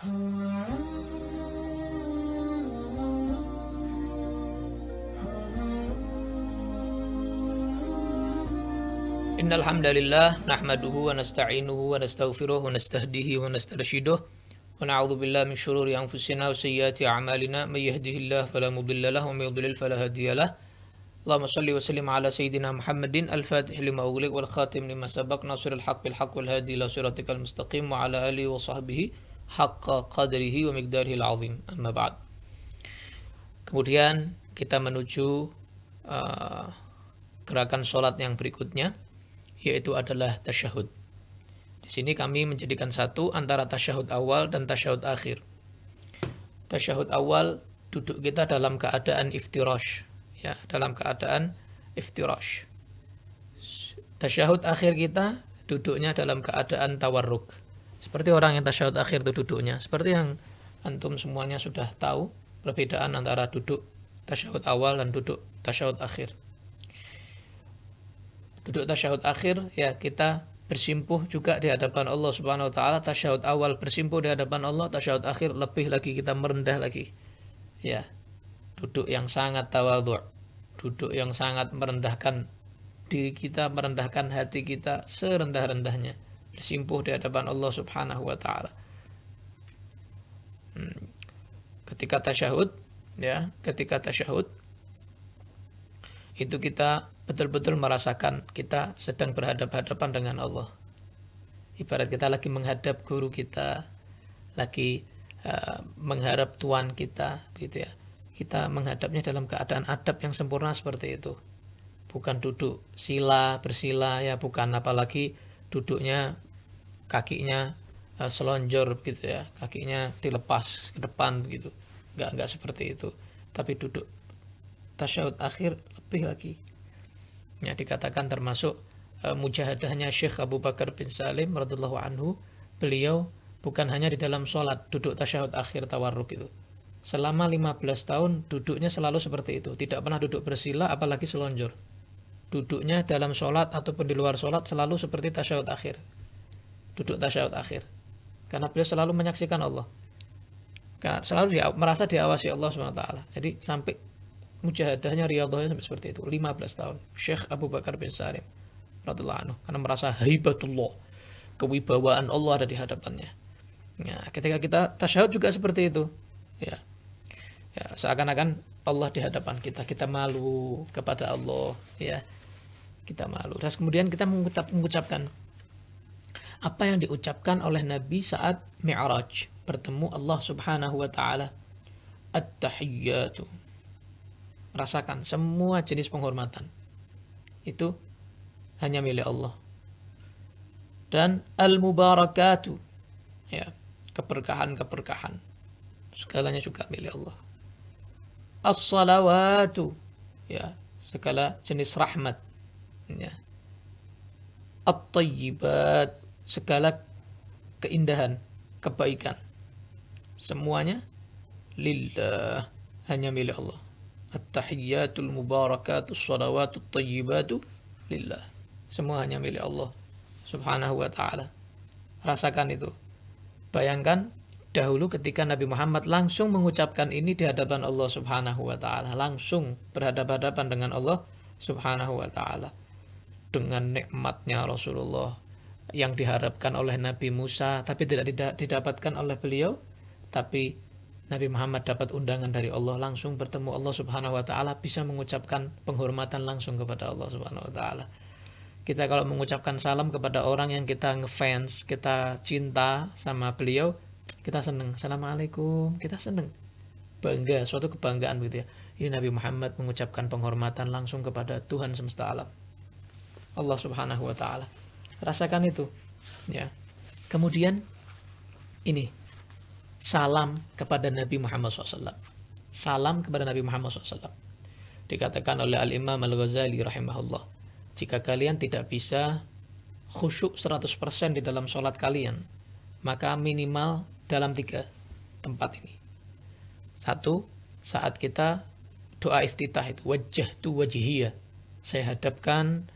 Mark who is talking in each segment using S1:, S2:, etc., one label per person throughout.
S1: Innal hamdalillah nahmaduhu wa nasta'inuhu wa nastaghfiruh wa nastahdihi wa nastarshiduh wa na'udzu billahi min shururi anfusina wa sayyiati a'malina may yahdihillahu fala mudilla lahu wa may yudlil fala hadiyalah. Allahumma shalli wa sallim ala sayyidina Muhammadin al-fatih lima ughliq wal khatim lima sabaq nasiril haqq bil haqq wal hadi ila siratikal mustaqim wa ala alihi wa sahbihi haqqa qadrihi wa miqdarihi al-azim. Amma ba'd. Kemudian kita menuju gerakan sholat yang berikutnya, yaitu adalah tasyahud. Di sini kami menjadikan satu antara tasyahud awal dan tasyahud akhir. Tasyahud awal duduk kita dalam keadaan iftirash, ya, dalam keadaan iftirash. Tasyahud akhir kita duduknya dalam keadaan tawarruk. Seperti orang yang tasyahud akhir itu duduknya, seperti yang antum semuanya sudah tahu perbedaan antara duduk tasyahud awal dan duduk tasyahud akhir. Duduk tasyahud akhir, ya, kita bersimpuh juga di hadapan Allah Subhanahu wa taala. Tasyahud awal bersimpuh di hadapan Allah, tasyahud akhir lebih lagi kita merendah lagi. Ya. Duduk yang sangat tawadhu', duduk yang sangat merendahkan diri kita, merendahkan hati kita serendah-rendahnya, bersimpuh di hadapan Allah Subhanahu wa taala. Ketika tasyahud, ya, ketika tasyahud itu kita betul-betul merasakan kita sedang berhadap-hadapan dengan Allah. Ibarat kita lagi menghadap guru kita, lagi mengharap Tuhan kita, gitu ya. Kita menghadapnya dalam keadaan adab yang sempurna seperti itu. Bukan duduk sila, bersila, ya, bukan, apalagi duduknya kakinya selonjor gitu ya, kakinya dilepas ke depan gitu. Enggak seperti itu. Tapi duduk tasyahud akhir lebih lagi. Ya, dikatakan termasuk mujahadahnya Syekh Abu Bakar bin Salim radhiyallahu anhu. Beliau bukan hanya di dalam sholat duduk tasyahud akhir tawarruk itu. Selama 15 tahun duduknya selalu seperti itu. Tidak pernah duduk bersila apalagi selonjor. Duduknya dalam sholat ataupun di luar sholat selalu seperti tasyahud akhir. Duduk tasyahud akhir. Karena beliau selalu menyaksikan Allah. Karena selalu merasa diawasi Allah SWT. Jadi sampai mujahadahnya, riyadhahnya sampai seperti itu, 15 tahun. Syekh Abu Bakar bin Salim radhiyallahu anhu, karena merasa haibatullah, kewibawaan Allah ada di hadapannya. Ya, ketika kita tasyahud juga seperti itu. Ya. Ya, seakan-akan Allah di hadapan kita, kita malu kepada Allah, ya. Kita malu. Terus kemudian kita mengucapkan apa yang diucapkan oleh Nabi saat Mi'raj, bertemu Allah Subhanahu wa taala. At-tahiyyatu. Rasakan semua jenis penghormatan itu hanya milik Allah. Dan al-mubarakatu, ya, keberkahan segalanya juga milik Allah. As-salawatu, ya, segala jenis rahmat, ya. At-tayyibat, segala keindahan, kebaikan, semuanya lillah, hanya milik Allah. At-tahiyyatul mubarakatus salawatut tayyibatu lillah. Semua hanya milik Allah Subhanahu wa taala. Rasakan itu. Bayangkan dahulu ketika Nabi Muhammad langsung mengucapkan ini di hadapan Allah Subhanahu wa taala, langsung berhadapan-hadapan dengan Allah Subhanahu wa taala. Dengan nikmatnya Rasulullah yang diharapkan oleh Nabi Musa tapi tidak didapatkan oleh beliau, tapi Nabi Muhammad dapat undangan dari Allah, langsung bertemu Allah Subhanahu wa taala, bisa mengucapkan penghormatan langsung kepada Allah Subhanahu wa taala. Kita kalau mengucapkan salam kepada orang yang kita ngefans, kita cinta sama beliau, kita senang. Assalamualaikum, kita senang. Bangga, suatu kebanggaan gitu ya. Ini Nabi Muhammad mengucapkan penghormatan langsung kepada Tuhan semesta alam, Allah Subhanahu wa taala. Rasakan itu, ya. Kemudian ini salam kepada Nabi Muhammad SAW. Salam kepada Nabi Muhammad SAW. Dikatakan oleh Al-Imam Al-Ghazali rahimahullah, jika kalian tidak bisa khusyuk 100% di dalam sholat kalian, maka minimal dalam 3 tempat ini. 1, saat kita doa iftitah itu, wajjahtu wajhiyya, saya hadapkan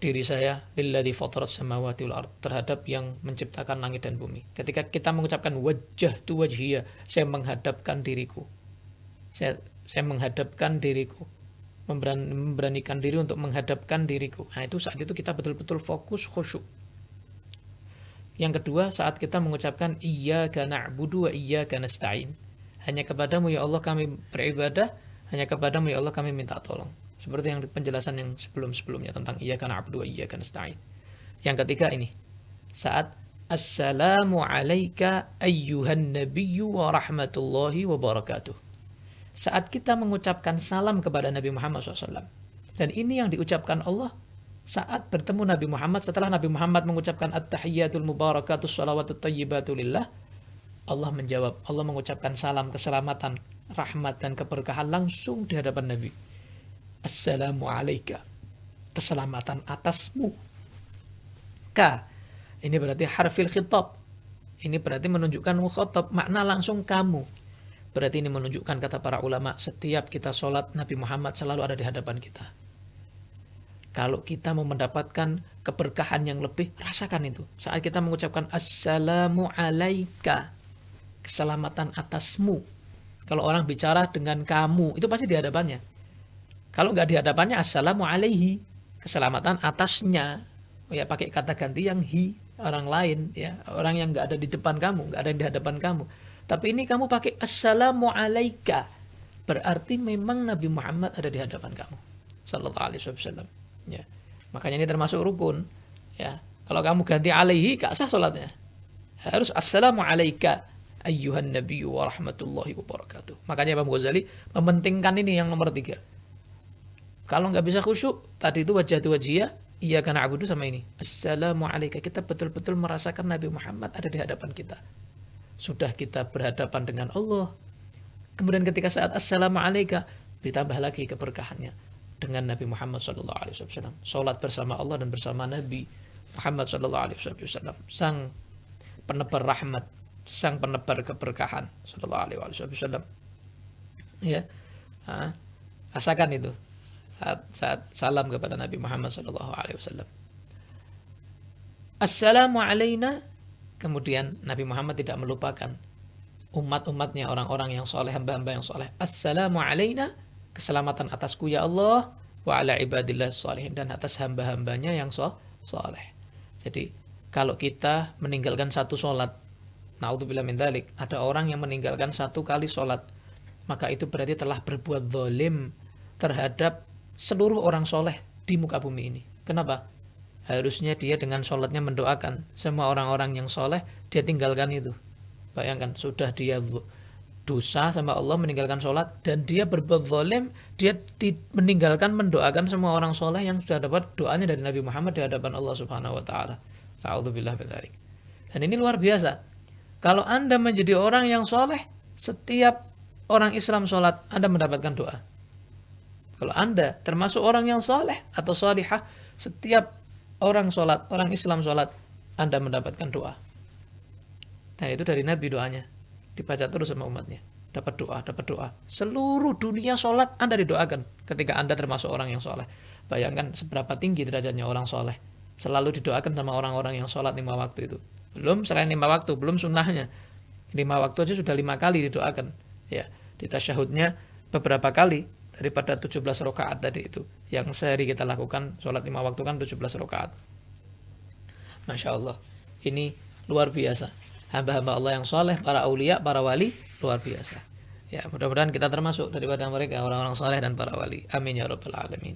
S1: diri saya lilladzi fataras samawati wal ard, terhadap yang menciptakan langit dan bumi. Ketika kita mengucapkan wajjahtu wajhiya, saya menghadapkan diriku. Saya menghadapkan diriku. Memberanikan diri untuk menghadapkan diriku. Nah, itu saat itu kita betul-betul fokus khusyuk. Yang kedua, saat kita mengucapkan iyyaka na'budu wa iyyaka nasta'in. Hanya kepadamu ya Allah kami beribadah, hanya kepadamu ya Allah kami minta tolong. Seperti yang penjelasan yang sebelum-sebelumnya tentang iyyaka na'budu wa iyyaka nasta'in. Yang ketiga ini, saat assalamu alayka ayyuhan nabiyyu wa rahmatullahi wa barakatuh. Saat kita mengucapkan salam kepada Nabi Muhammad SAW. Dan ini yang diucapkan Allah saat bertemu Nabi Muhammad. Setelah Nabi Muhammad mengucapkan at-tahiyyatul mubarakatus salawatut tayyibatu lillah, Allah menjawab, Allah mengucapkan salam keselamatan, rahmat dan keberkahan langsung di hadapan Nabi. Assalamu alayka, keselamatan atasmu. K, ini berarti harfil khitab. Ini berarti menunjukkan mukhatab, makna langsung kamu. Berarti ini menunjukkan, kata para ulama, setiap kita sholat, Nabi Muhammad selalu ada di hadapan kita. Kalau kita mau mendapatkan keberkahan yang lebih, rasakan itu. Saat kita mengucapkan assalamu alayka, keselamatan atasmu. Kalau orang bicara dengan kamu, itu pasti di hadapannya. Kalau nggak di hadapannya, assalamu alaihi, keselamatan atasnya. Oh ya, pakai kata ganti yang hi, orang lain, ya, orang yang nggak ada di depan kamu, nggak ada di hadapan kamu. Tapi ini kamu pakai assalamu alaika, berarti memang Nabi Muhammad ada di hadapan kamu, sallallahu alaihi wasallam. Ya, makanya ini termasuk rukun. Ya, kalau kamu ganti alaihi, nggak sah sholatnya. Harus assalamu alaika ayyuhan nabiyyu wa rahmatullahi wa barakatuh. Makanya Imam Ghazali mementingkan ini yang nomor 3. Kalau nggak bisa khusyuk, tadi itu wajjahtu wajhiyah, iyyaka na'budu sama ini. Assalamu alayka, kita betul-betul merasakan Nabi Muhammad ada di hadapan kita. Sudah kita berhadapan dengan Allah. Kemudian ketika saat assalamu alayka, ditambah lagi keberkahannya dengan Nabi Muhammad sallallahu alaihi wasallam. Salat bersama Allah dan bersama Nabi Muhammad sallallahu alaihi wasallam, sang penebar rahmat, sang penebar keberkahan sallallahu alaihi wasallam. Ya. Rasakan itu. Saat salam kepada Nabi Muhammad SAW. Assalamu alayna. Kemudian Nabi Muhammad tidak melupakan umat-umatnya, orang-orang yang soleh, hamba-hamba yang soleh. Assalamu alayna, keselamatan atasku ya Allah, wa ala ibadillah sholihin, dan atas hamba-hambanya yang soleh. Jadi kalau kita meninggalkan satu sholat, na'udzubillah min dzalik, ada orang yang meninggalkan satu kali sholat, maka itu berarti telah berbuat zalim terhadap seluruh orang soleh di muka bumi ini. Kenapa? Harusnya dia dengan sholatnya mendoakan semua orang-orang yang soleh, dia tinggalkan itu. Bayangkan, sudah dia dosa sama Allah meninggalkan sholat, dan dia berbuat zalim, dia meninggalkan mendoakan semua orang soleh yang sudah dapat doanya dari Nabi Muhammad di hadapan Allah Subhanahu Wa Taala. A'udzubillah min dzalik. Dan ini luar biasa. Kalau Anda menjadi orang yang soleh, setiap orang Islam sholat, Anda mendapatkan doa. Kalau Anda termasuk orang yang soleh atau solihah, setiap orang sholat, orang Islam sholat, Anda mendapatkan doa. Dan itu dari Nabi doanya. Dibaca terus sama umatnya. Dapat doa. Seluruh dunia sholat, Anda didoakan ketika Anda termasuk orang yang soleh. Bayangkan seberapa tinggi derajatnya orang soleh. Selalu didoakan sama orang-orang yang sholat 5 waktu itu. Belum selain 5 waktu, belum sunnahnya. 5 waktu aja sudah 5 kali didoakan. Ya, di tasyahudnya beberapa kali. Daripada 17 rakaat tadi itu yang sehari kita lakukan, sholat 5 waktu kan 17 rakaat. Masya Allah, ini luar biasa. Hamba-hamba Allah yang soleh, para aulia, para wali, luar biasa. Ya, mudah-mudahan kita termasuk daripada mereka, orang-orang soleh dan para wali. Amin ya rabbal alamin.